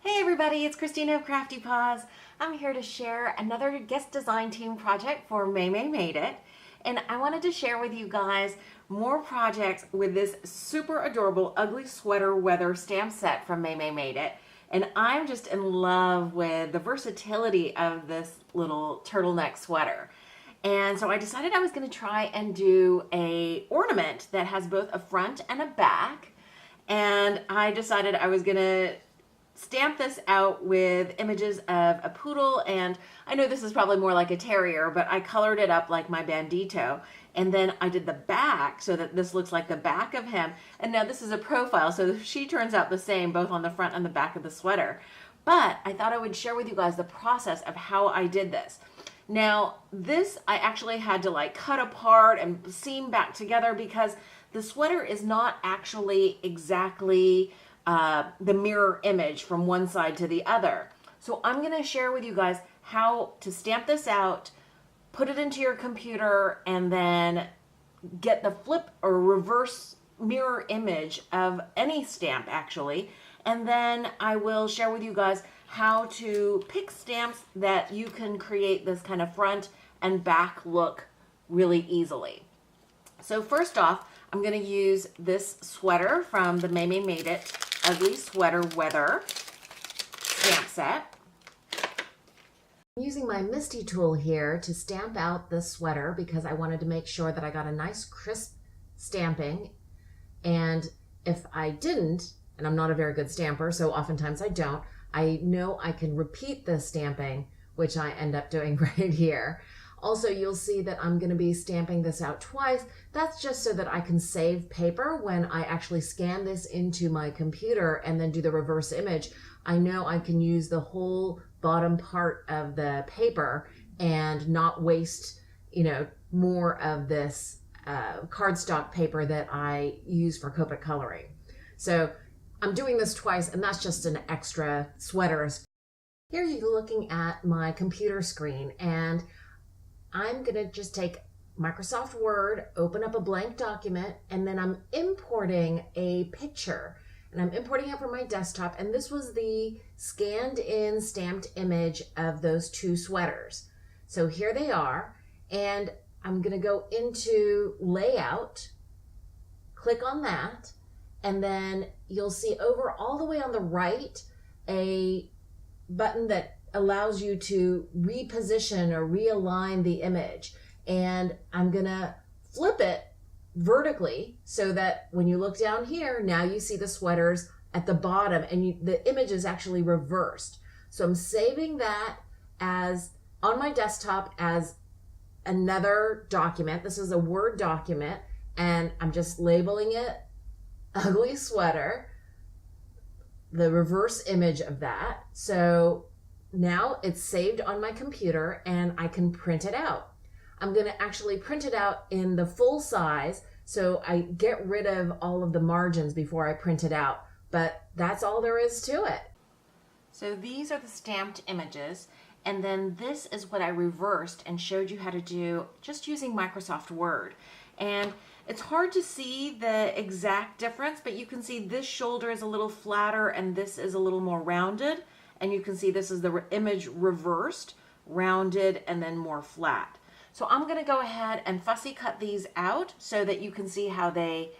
Hey everybody, it's Christina of CraftyPaws. I'm here to share another guest design team project for Maymay Made It. And I wanted to share with you guys more projects with this super adorable ugly sweater weather stamp set from Maymay Made It. And I'm just in love with the versatility of this little turtleneck sweater. And so I decided I was going to try and do a ornament that has both a front and a back. And I decided I was going to stamp this out with images of a poodle, and I know this is probably more like a terrier, but I colored it up like my bandito, and then I did the back so that this looks like the back of him. And now this is a profile, so she turns out the same both on the front and the back of the sweater. But I thought I would share with you guys the process of how I did this. Now this I actually had to like cut apart and seam back together because the sweater is not actually exactly the mirror image from one side to the other. So I'm going to share with you guys how to stamp this out, put it into your computer, and then get the flip or reverse mirror image of any stamp actually. And then I will share with you guys how to pick stamps that you can create this kind of front and back look really easily. So first off, I'm going to use this sweater from the Maymay Made It Ugly Sweater Weather stamp set. I'm using my Misty tool here to stamp out the sweater because I wanted to make sure that I got a nice crisp stamping. And if I didn't, and I'm not a very good stamper, so oftentimes I don't, I know I can repeat the stamping, which I end up doing right here. Also, you'll see that I'm going to be stamping this out twice. That's just so that I can save paper when I actually scan this into my computer and then do the reverse image. I know I can use the whole bottom part of the paper and not waste, more of this cardstock paper that I use for Copic coloring. So I'm doing this twice, and that's just an extra sweater. Here you're looking at my computer screen, and I'm going to just take Microsoft Word, open up a blank document, and then I'm importing a picture. And I'm importing it from my desktop, and this was the scanned in stamped image of those two sweaters. So here they are, and I'm going to go into Layout, click on that, and then you'll see over all the way on the right a button that allows you to reposition or realign the image. And I'm gonna flip it vertically so that when you look down here, now you see the sweaters at the bottom and the image is actually reversed. So I'm saving that as on my desktop as another document. This is a Word document, and I'm just labeling it ugly sweater, the reverse image of that. So now it's saved on my computer and I can print it out. I'm going to actually print it out in the full size, so I get rid of all of the margins before I print it out. But that's all there is to it. So these are the stamped images, and then this is what I reversed and showed you how to do just using Microsoft Word. And it's hard to see the exact difference, but you can see this shoulder is a little flatter and this is a little more rounded. And you can see this is the image reversed, rounded, and then more flat. So I'm going to go ahead and fussy cut these out so that you can see how they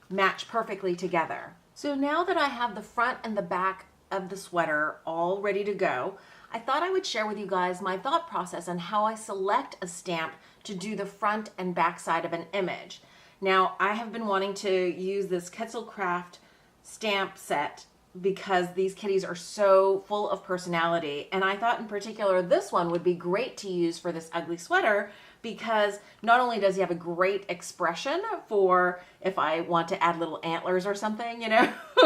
match perfectly together. So now that I have the front and the back of the sweater all ready to go, I thought I would share with you guys my thought process on how I select a stamp to do the front and back side of an image. Now, I have been wanting to use this Craft stamp set because these kitties are so full of personality, and I thought in particular this one would be great to use for this ugly sweater because not only does he have a great expression for if I want to add little antlers or something,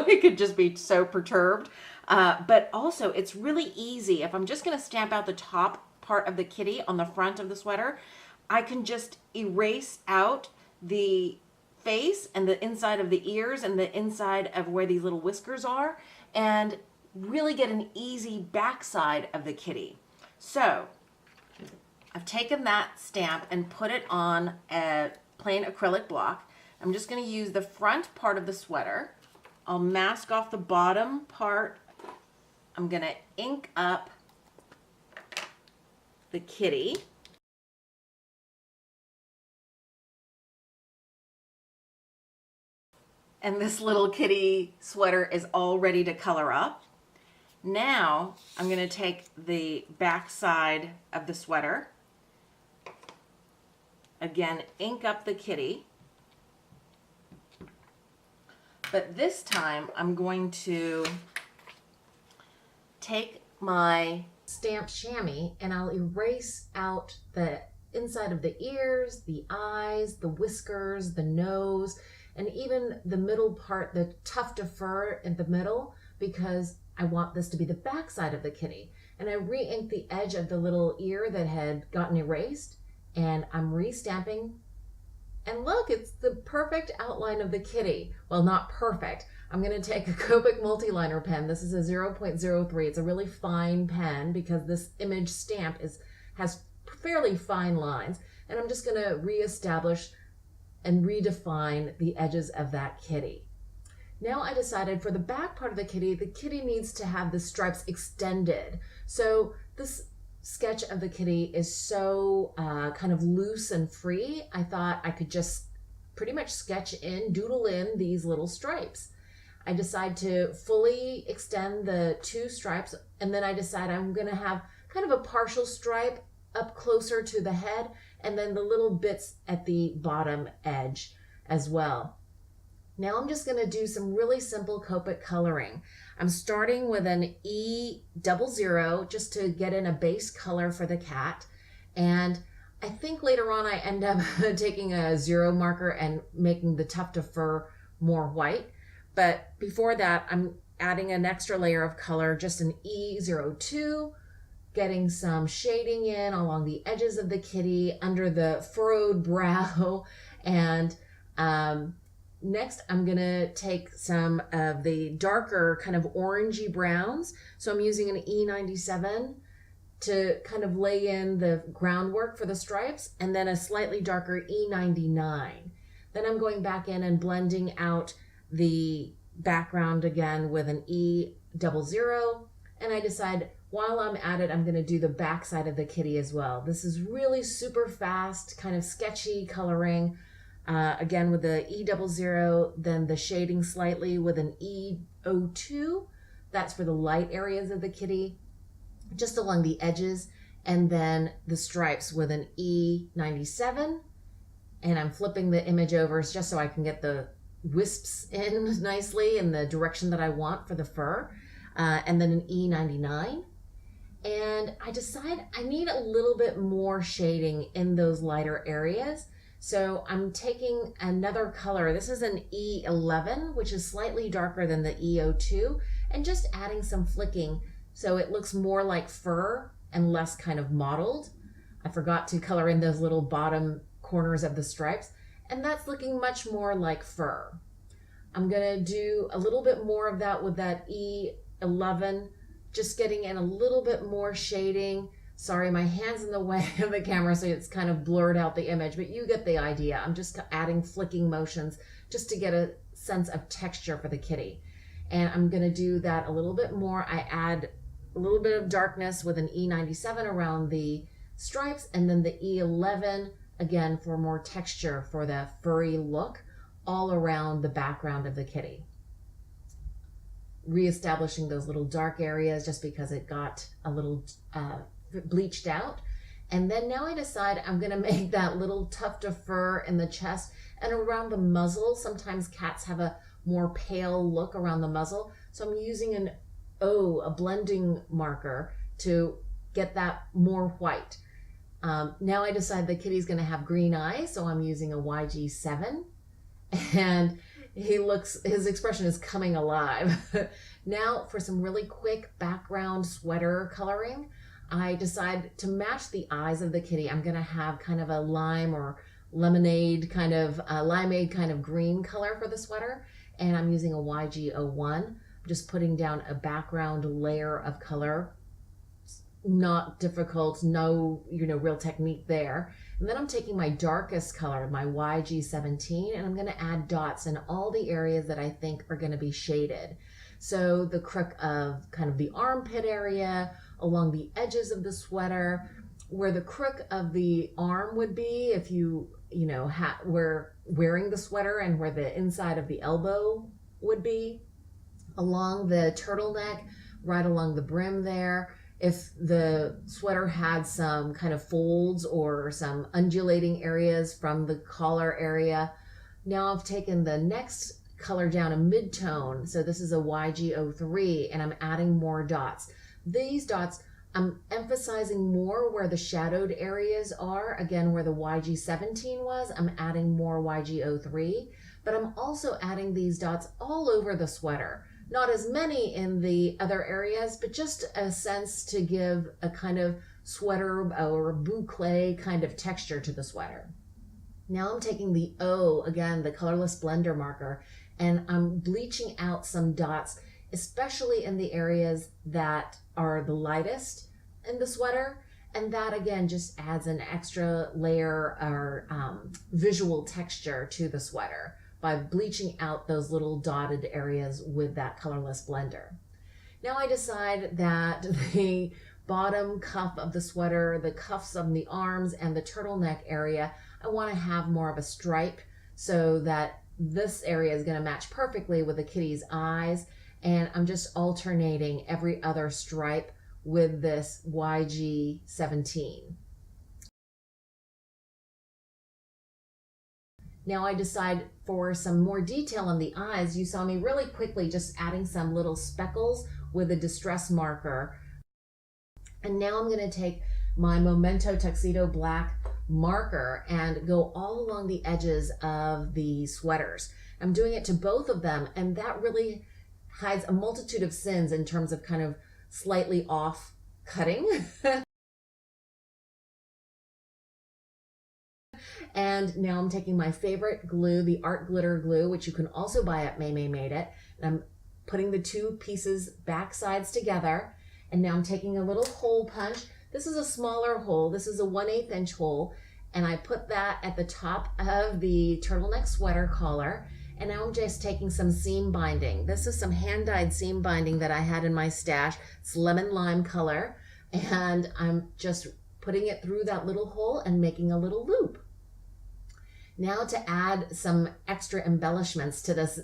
he could just be so perturbed, but also it's really easy. If I'm just going to stamp out the top part of the kitty on the front of the sweater, I can just erase out the face and the inside of the ears and the inside of where these little whiskers are and really get an easy backside of the kitty. So I've taken that stamp and put it on a plain acrylic block. I'm just going to use the front part of the sweater. I'll mask off the bottom part I'm gonna ink up the kitty. And this little kitty sweater is all ready to color up. Now I'm going to take the back side of the sweater, again ink up the kitty, but this time I'm going to take my stamped chamois and I'll erase out the inside of the ears, the eyes, the whiskers, the nose, and even the middle part, the tuft of fur in the middle, because I want this to be the back side of the kitty. And I re-inked the edge of the little ear that had gotten erased, and I'm re-stamping. And look, it's the perfect outline of the kitty. Well, not perfect. I'm gonna take a Copic multi-liner pen. This is a 0.03. It's a really fine pen because this image stamp has fairly fine lines. And I'm just gonna re-establish and redefine the edges of that kitty. Now I decided for the back part of the kitty needs to have the stripes extended. So this sketch of the kitty is so kind of loose and free, I thought I could just pretty much doodle in these little stripes. I decide to fully extend the 2 stripes, and then I decide I'm gonna have kind of a partial stripe up closer to the head, and then the little bits at the bottom edge as well. Now I'm just gonna do some really simple Copic coloring. I'm starting with an E00 just to get in a base color for the cat. And I think later on I end up taking a 0 marker and making the tuft of fur more white. But before that, I'm adding an extra layer of color, just an E02, getting some shading in along the edges of the kitty, under the furrowed brow, and next, I'm gonna take some of the darker kind of orangey browns. So I'm using an E97 to kind of lay in the groundwork for the stripes, and then a slightly darker E99. Then I'm going back in and blending out the background again with an E00. And I decide while I'm at it, I'm gonna do the back side of the kitty as well. This is really super fast, kind of sketchy coloring. Again with the E00, then the shading slightly with an E02. That's for the light areas of the kitty, just along the edges, and then the stripes with an E97. And I'm flipping the image over just so I can get the wisps in nicely in the direction that I want for the fur, and then an E99. And I decide I need a little bit more shading in those lighter areas. So I'm taking another color. This is an E11, which is slightly darker than the E02, and just adding some flicking so it looks more like fur and less kind of mottled. I forgot to color in those little bottom corners of the stripes, and that's looking much more like fur. I'm gonna do a little bit more of that with that E11, just getting in a little bit more shading. Sorry, my hand's in the way of the camera, so it's kind of blurred out the image, but you get the idea. I'm just adding flicking motions just to get a sense of texture for the kitty. And I'm gonna do that a little bit more. I add a little bit of darkness with an E97 around the stripes, and then the E11, again, for more texture for the furry look all around the background of the kitty. Reestablishing those little dark areas just because it got a little bleached out. And then now I decide I'm gonna make that little tuft of fur in the chest and around the muzzle. Sometimes cats have a more pale look around the muzzle. So I'm using a blending marker to get that more white. Now I decide the kitty's gonna have green eyes, so I'm using a YG7, and his expression is coming alive. Now for some really quick background sweater coloring, I decide to match the eyes of the kitty. I'm gonna have kind of a lime or lemonade kind of, limeade kind of green color for the sweater, and I'm using a YG01. I'm just putting down a background layer of color. Not difficult, no real technique there. And then I'm taking my darkest color, my YG17, and I'm gonna add dots in all the areas that I think are gonna be shaded. So the crook of kind of the armpit area, along the edges of the sweater, where the crook of the arm would be if you were wearing the sweater, and where the inside of the elbow would be, along the turtleneck, right along the brim there. If the sweater had some kind of folds or some undulating areas from the collar area. Now I've taken the next color down a mid-tone. So this is a YG03, and I'm adding more dots. These dots, I'm emphasizing more where the shadowed areas are. Again, where the YG17 was, I'm adding more YG03, but I'm also adding these dots all over the sweater. Not as many in the other areas, but just a sense to give a kind of sweater or boucle kind of texture to the sweater. Now I'm taking the O, again, the colorless blender marker, and I'm bleaching out some dots, especially in the areas that are the lightest in the sweater. And that again just adds an extra layer or visual texture to the sweater by bleaching out those little dotted areas with that colorless blender. Now I decide that the bottom cuff of the sweater, the cuffs of the arms, and the turtleneck area, I want to have more of a stripe, so that this area is going to match perfectly with the kitty's eyes. And I'm just alternating every other stripe with this YG17. Now I decide for some more detail on the eyes. You saw me really quickly just adding some little speckles with a distress marker. And now I'm going to take my Memento Tuxedo Black marker and go all along the edges of the sweaters. I'm doing it to both of them, and that really hides a multitude of sins in terms of kind of slightly off cutting. And now I'm taking my favorite glue, the art glitter glue, which you can also buy at Maymay Made It. And I'm putting the two pieces back sides together. And now I'm taking a little hole punch. This is a smaller hole. This is a 1/8 inch hole. And I put that at the top of the turtleneck sweater collar. And now I'm just taking some seam binding. This is some hand-dyed seam binding that I had in my stash. It's lemon lime color. And I'm just putting it through that little hole and making a little loop. Now to add some extra embellishments to this,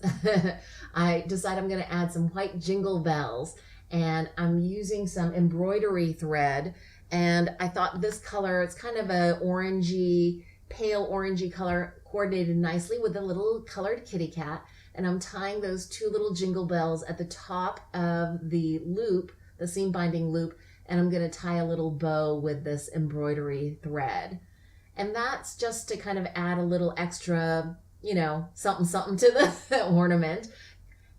I decide I'm going to add some white jingle bells, and I'm using some embroidery thread. And I thought this color, it's kind of a orangey, pale orangey color, coordinated nicely with the little colored kitty cat. And I'm tying those two little jingle bells at the top of the loop, the seam binding loop, and I'm going to tie a little bow with this embroidery thread. And that's just to kind of add a little extra, something to the ornament.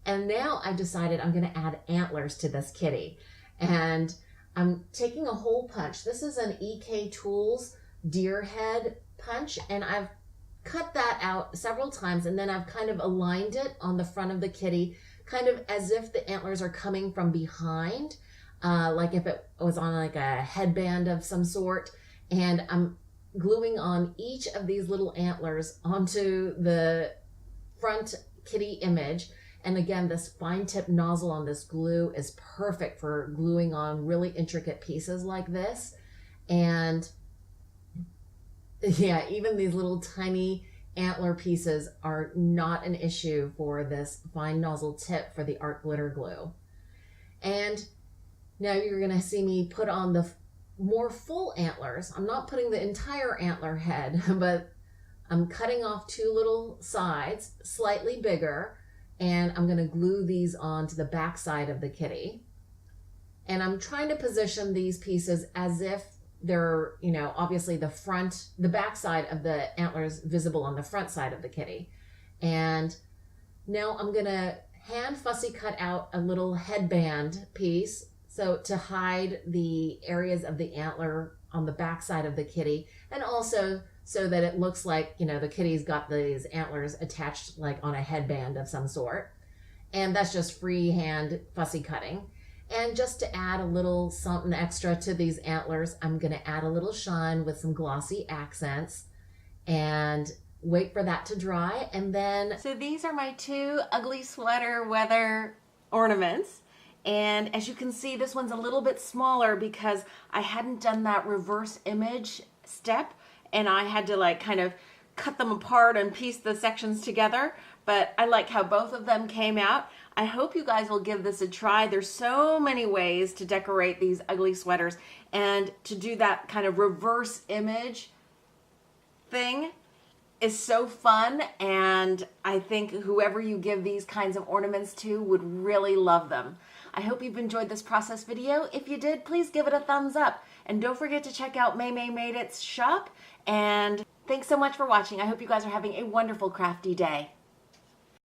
And now I've decided I'm going to add antlers to this kitty. And I'm taking a hole punch. This is an EK Tools deer head punch. And I've cut that out several times. And then I've kind of aligned it on the front of the kitty, kind of as if the antlers are coming from behind, like if it was on like a headband of some sort. And I'm gluing on each of these little antlers onto the front kitty image. And again, this fine tip nozzle on this glue is perfect for gluing on really intricate pieces like this. And yeah, even these little tiny antler pieces are not an issue for this fine nozzle tip for the art glitter glue. And now you're going to see me put on the more full antlers. I'm not putting the entire antler head, but I'm cutting off two little sides, slightly bigger, and I'm going to glue these onto the back side of the kitty. And I'm trying to position these pieces as if they're, obviously the back side of the antlers visible on the front side of the kitty. And now I'm going to hand fussy cut out a little headband piece, so to hide the areas of the antler on the back side of the kitty, and also so that it looks like, the kitty's got these antlers attached like on a headband of some sort. And that's just freehand fussy cutting. And just to add a little something extra to these antlers, I'm going to add a little shine with some glossy accents and wait for that to dry. And then So these are my two ugly sweater weather ornaments. And as you can see, this one's a little bit smaller because I hadn't done that reverse image step, and I had to like kind of cut them apart and piece the sections together. But I like how both of them came out. I hope you guys will give this a try. There's so many ways to decorate these ugly sweaters, and to do that kind of reverse image thing is so fun, and I think whoever you give these kinds of ornaments to would really love them. I hope you've enjoyed this process video. If you did, please give it a thumbs up, and don't forget to check out Maymay Made It's shop. And thanks so much for watching. I hope you guys are having a wonderful crafty day.